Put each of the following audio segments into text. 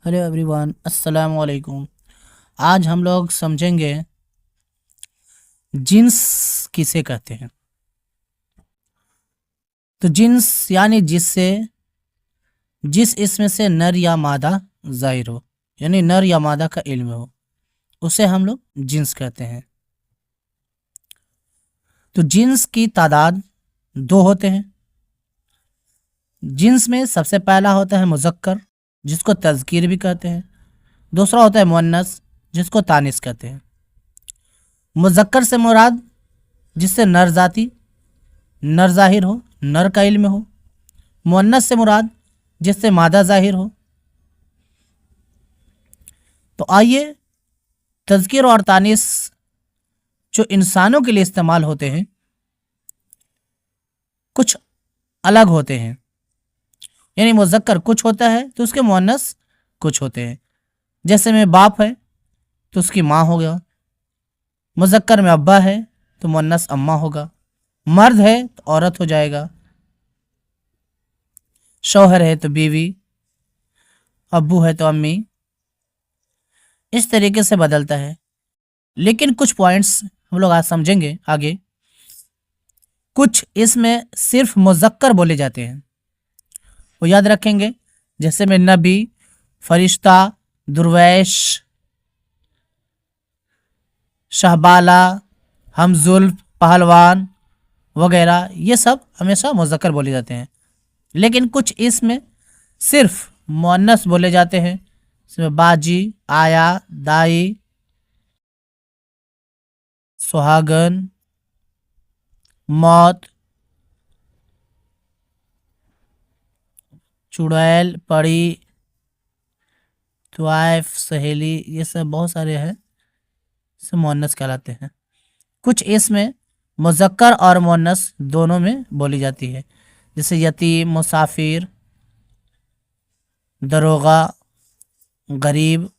Hello everyone, अस्सलाम वालेकुम। आज हम लोग समझेंगे जिन्स किसे कहते हैं। तो जिन्स यानी जिस इसमें से नर या मादा ज़ाहिर हो, यानी नर या मादा का इल्म हो, उसे हम लोग जिन्स कहते हैं। तो जिन्स की तादाद दो होते हैं। जिन्स में सबसे पहला होता है मुज़क्कर, जिसको तज़कीर भी कहते हैं। दूसरा होता है मुअन्नस, जिसको तानिस कहते हैं। मुज़क्कर से मुराद जिससे नर ज़ाती, नर ज़ाहिर हो, नर का इल्म हो। मुअन्नस से मुराद जिससे मादा ज़ाहिर हो। तो आइए तज़कीर और तानिस जो इंसानों के लिए इस्तेमाल होते हैं कुछ अलग होते हैं। यानी मुज़क्कर कुछ होता है तो उसके मुअन्नस कुछ होते हैं। जैसे में बाप है तो उसकी माँ हो गया, मुज़क्कर में अब्बा है तो मुअन्नस अम्मा होगा, मर्द है तो औरत हो जाएगा, शौहर है तो बीवी, अब्बू है तो अम्मी। इस तरीके से बदलता है। लेकिन कुछ पॉइंट्स हम लोग आज समझेंगे आगे। कुछ इसमें सिर्फ मुज़क्कर बोले जाते हैं, वो याद रखेंगे। जैसे में नबी, फरिश्ता, दुर्वैश, शहबाला, हमजुल्फ, पहलवान वगैरह, ये सब हमेशा मुज़क्कर बोले जाते हैं। लेकिन कुछ इसमें सिर्फ मुअन्नस बोले जाते हैं। इसमें बाजी, आया, दाई, सुहागन, मौत, चुड़ैल, परी, त्वाइफ, सहेली, ये सब बहुत सारे हैं, सब मुअन्नस कहलाते हैं। कुछ इसमें मुज़क्कर और मुअन्नस दोनों में बोली जाती है। जैसे यतीम, मुसाफिर, दरोगा, गरीब,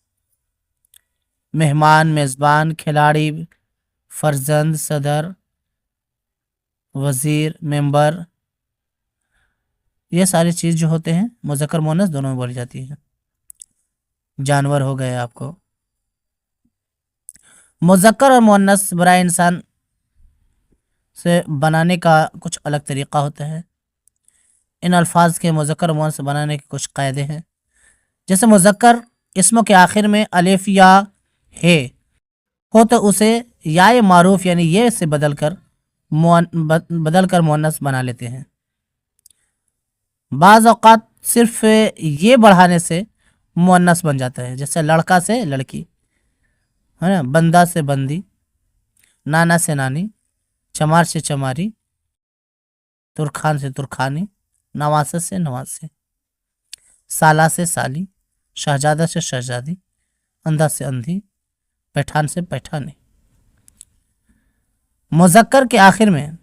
मेहमान, मेज़बान, खिलाड़ी, फर्जंद, सदर, वज़ीर, मेंबर, ये सारी चीज़ जो होते हैं मुज़क्कर मुअन्नस दोनों में बोली जाती है। जानवर हो गए आपको। मुज़क्कर और मुअन्नस बराए इंसान से बनाने का कुछ अलग तरीक़ा होता है। इन अल्फाज के मुज़क्कर और मुअन्नस बनाने के कुछ कायदे हैं। जैसे मुज़क्कर इसमों के आखिर में अलिफ या हे हो तो उसे या मारूफ यानी ये से बदल कर मुअन्नस बना लेते हैं। बाज़ औक़ात सिर्फ ये बढ़ाने से मुअन्नस बन जाता है। जैसे लड़का से लड़की, है ना, बंदा से बंदी, नाना से नानी, चमार से चमारी, तुरखान से तुरखानी, नवासा से नवासे, साला से साली, शहजादा से शहजादी, अंधा से अंधी, पैठान से पैठानी। मुज़क्कर के आखिर में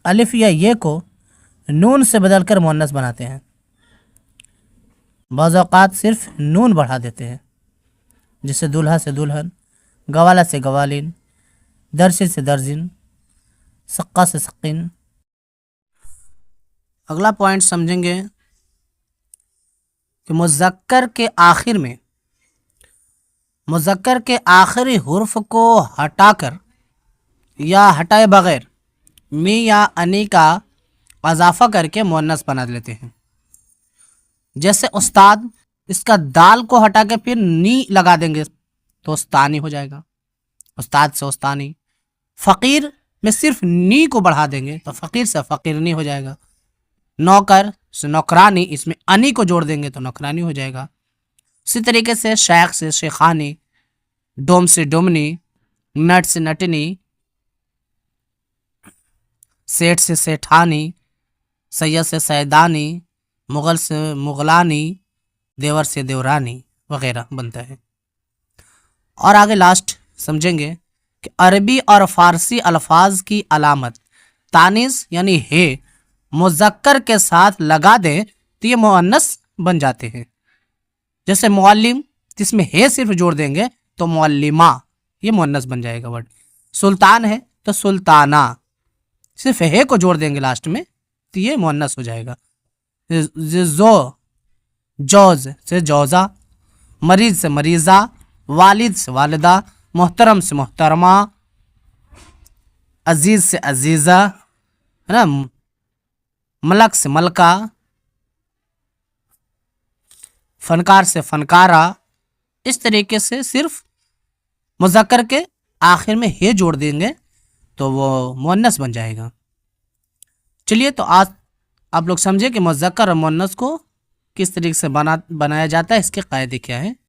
अलिफ या ये को नून से बदलकर मुअन्नस बनाते हैं। बाज़ औक़ात सिर्फ नून बढ़ा देते हैं। जैसे दूल्हा से दुल्हन, गवाला से गवालिन, दर्शी से दर्जिन, सक्का से सक्किन। अगला पॉइंट समझेंगे कि मुज़क्कर के आखिरी हुर्फ को हटाकर या हटाए बगैर मी या अनी का अज़ाफ़ा करके मुअन्नस बना लेते हैं। जैसे उस्ताद, इसका दाल को हटा के फिर नी लगा देंगे तो उस्तानी हो जाएगा, उस्ताद से उस्तानी। फ़कीर में सिर्फ नी को बढ़ा देंगे तो फ़कीर से फ़कीरनी हो जाएगा। नौकर से नौकरानी, इसमें अनी को जोड़ देंगे तो नौकरानी हो जाएगा। इसी तरीके से शेख से शेखानी, डोम से डोमनी, नट से नटनी, सेठ से सेठानी, सैयद से सैदानी, मुग़ल से मुग़लानी, देवर से देवरानी वगैरह बनता है। और आगे लास्ट समझेंगे कि अरबी और फ़ारसी अल्फाज की अलामत तानिस यानी हे मुज़क्कर के साथ लगा दें तो ये मुअन्नस बन जाते हैं। जैसे मुअल्लिम, जिसमें हे सिर्फ जोड़ देंगे तो मुअल्लिमा, ये मुअन्नस बन जाएगा वर्ड। सुल्तान है तो सुल्ताना, सिर्फ हे को जोड़ देंगे लास्ट में तो ये मुअन्नस हो जाएगा। जौज से जौज़ा, مریض سے مریضہ، والد سے والدہ، محترم سے محترمہ، عزیز سے عزیزہ، ہے نا، ملک سے ملکہ، فنکار سے فنکارہ. اس طریقے سے صرف مذکر کے آخر میں ہے جوڑ دیں گے تو وہ مؤنث بن جائے گا. چلیے تو آج آپ لوگ سمجھے کہ مذکر اور مؤنث کو کس طریقے سے بنایا جاتا ہے، اس کے قاعدے کیا ہیں.